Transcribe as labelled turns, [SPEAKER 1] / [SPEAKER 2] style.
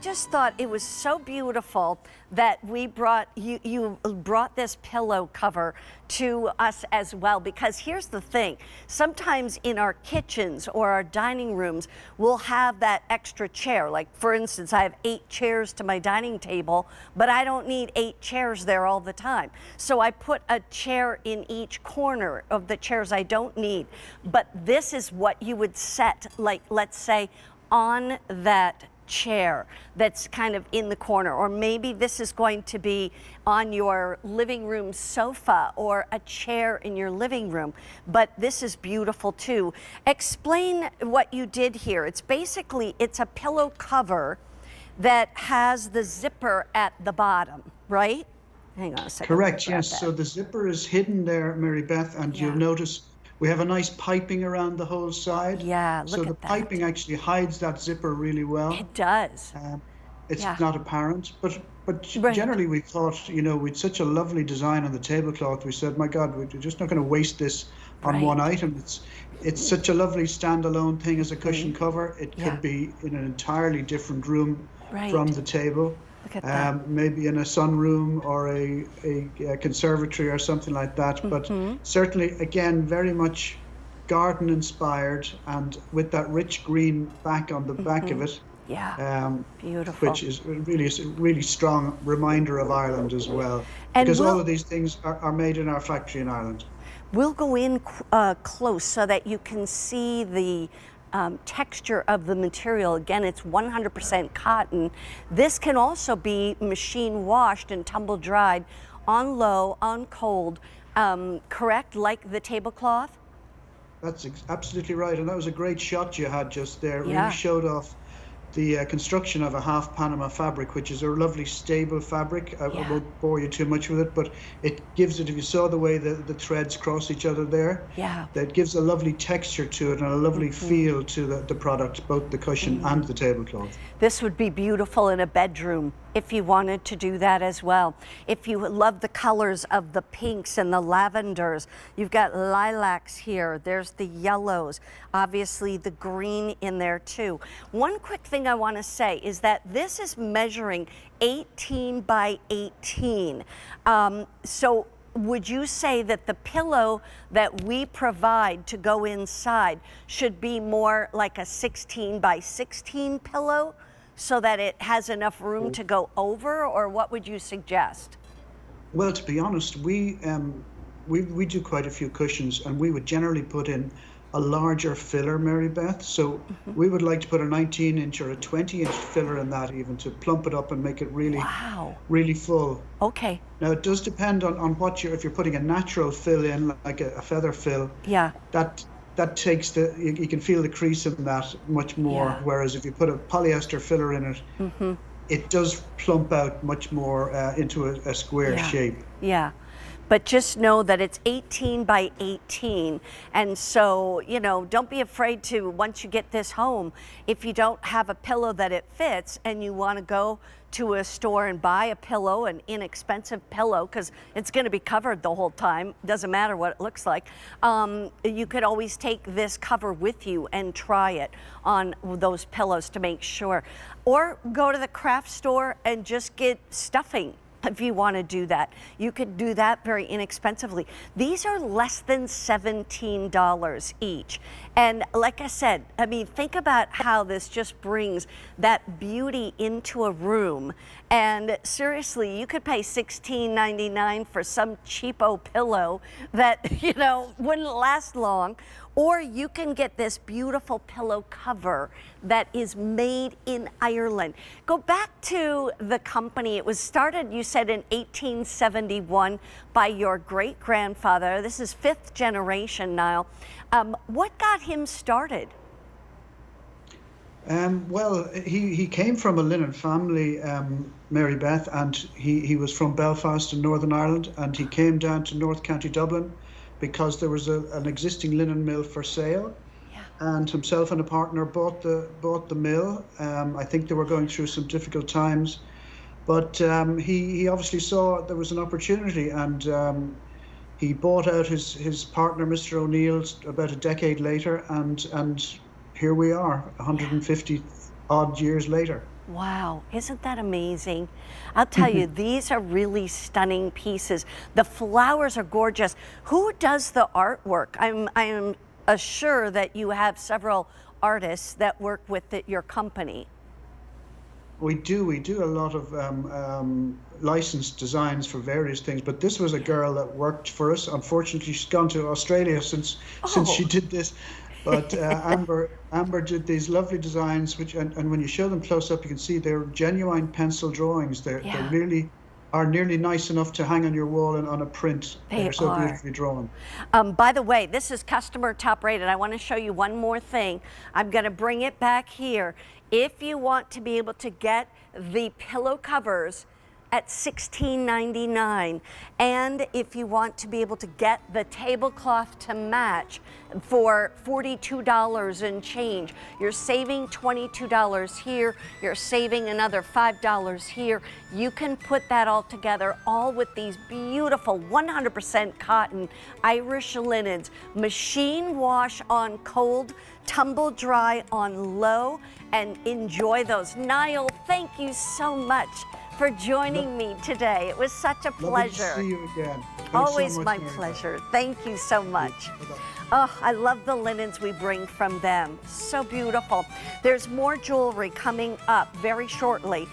[SPEAKER 1] just thought it was so beautiful that we brought you brought this pillow cover to us as well, because here's the thing, sometimes in our kitchens or our dining rooms we'll have that extra chair. Like, for instance, I have 8 chairs to my dining table, but I don't need 8 chairs there all the time, so I put a chair in each corner of the chairs I don't need. But this is what you would set, like, let's say, on that chair that's kind of in the corner, or maybe this is going to be on your living room sofa or a chair in your living room. But this is beautiful too. Explain what you did here. It's basically, it's a pillow cover that has the zipper at the bottom, right? Hang on a second.
[SPEAKER 2] Correct, yes. So the zipper is hidden there, Mary Beth, and you'll notice we have a nice piping around the whole side.
[SPEAKER 1] Yeah, look
[SPEAKER 2] so
[SPEAKER 1] at
[SPEAKER 2] the piping actually hides that zipper really well.
[SPEAKER 1] It does.
[SPEAKER 2] It's not apparent, but generally we thought, you know, with such a lovely design on the tablecloth, we said, my God, we're just not going to waste this on one item. It's such a lovely standalone thing as a cushion cover. It could be in an entirely different room from the table.
[SPEAKER 1] Look at that.
[SPEAKER 2] Maybe in a sunroom or a conservatory or something like that. But certainly, again, very much garden inspired, and with that rich green back on the back of it.
[SPEAKER 1] Beautiful.
[SPEAKER 2] Which is a really strong reminder of Ireland as well.
[SPEAKER 1] And
[SPEAKER 2] because all of these things are made in our factory in Ireland.
[SPEAKER 1] We'll go in close so that you can see the texture of the material. Again, it's 100% cotton. This can also be machine washed and tumble dried on low, on cold, correct, like the tablecloth?
[SPEAKER 2] That's absolutely right, and that was a great shot you had just there. It really showed off the construction of a half Panama fabric, which is a lovely stable fabric. I won't bore you too much with it, but it gives it, if you saw the way the threads cross each other there, that gives a lovely texture to it and a lovely feel to the product, both the cushion and the tablecloth.
[SPEAKER 1] This would be beautiful in a bedroom if you wanted to do that as well. If you love the colors of the pinks and the lavenders, you've got lilacs here, there's the yellows, obviously the green in there too. One quick thing I want to say is that this is measuring 18 by 18. So would you say that the pillow that we provide to go inside should be more like a 16 by 16 pillow, so that it has enough room to go over, or what would you suggest?
[SPEAKER 2] Well, to be honest, we do quite a few cushions, and we would generally put in a larger filler, Mary Beth. So we would like to put a 19-inch or a 20-inch filler in that, even to plump it up and make it really, really full.
[SPEAKER 1] Okay.
[SPEAKER 2] Now it does depend on what if you're putting a natural fill in, like a feather fill. That takes you can feel the crease in that much more. Whereas if you put a polyester filler in it, it does plump out much more into a square shape.
[SPEAKER 1] But just know that it's 18 by 18. And so, you know, don't be afraid to, once you get this home, if you don't have a pillow that it fits and you want to go to a store and buy a pillow, an inexpensive pillow, because it's going to be covered the whole time, doesn't matter what it looks like, you could always take this cover with you and try it on those pillows to make sure. Or go to the craft store and just get stuffing. If you want to do that, you could do that very inexpensively. These are less than $17 each. And like I said, I mean, think about how this just brings that beauty into a room. And seriously, you could pay $16.99 for some cheapo pillow that, you know, wouldn't last long. Or you can get this beautiful pillow cover that is made in Ireland. Go back to the company. It was started, you said, in 1871 by your great-grandfather. This is 5th generation, Niall. What got him started?
[SPEAKER 2] Well, he came from a linen family, Mary Beth, and he was from Belfast in Northern Ireland, and he came down to North County Dublin because there was an existing linen mill for sale, and himself and a partner bought the mill. I think they were going through some difficult times, but he obviously saw there was an opportunity, and he bought out his partner, Mr. O'Neill, about a decade later, and here we are, 150 odd years later.
[SPEAKER 1] Wow, isn't that amazing? I'll tell you, these are really stunning pieces. The flowers are gorgeous. Who does the artwork? I'm sure that you have several artists that work with your company.
[SPEAKER 2] We do a lot of licensed designs for various things, but this was a girl that worked for us. Unfortunately, she's gone to Australia since she
[SPEAKER 1] Oh,
[SPEAKER 2] did this. But Amber did these lovely designs, which and when you show them close up, you can see they're genuine pencil drawings. They
[SPEAKER 1] yeah,
[SPEAKER 2] really are nearly nice enough to hang on your wall and on a print.
[SPEAKER 1] they
[SPEAKER 2] They're so
[SPEAKER 1] are.
[SPEAKER 2] beautifully drawn.
[SPEAKER 1] By the way, this is customer top rated. I want to show you one more thing. I'm going to bring it back here. If you want to be able to get the pillow covers at $16.99, and if you want to be able to get the tablecloth to match for $42 and change, you're saving $22 here, you're saving another $5 here. You can put that all together, all with these beautiful 100% cotton Irish linens, machine wash on cold, tumble dry on low, and enjoy those. Niall, thank you so much for joining me today. It was such a
[SPEAKER 2] Lovely to
[SPEAKER 1] pleasure.
[SPEAKER 2] see you again. Thanks
[SPEAKER 1] Always
[SPEAKER 2] so much,
[SPEAKER 1] my
[SPEAKER 2] Mary.
[SPEAKER 1] pleasure. Thank you so much. Oh, I love the linens we bring from them. So beautiful. There's more jewelry coming up very shortly.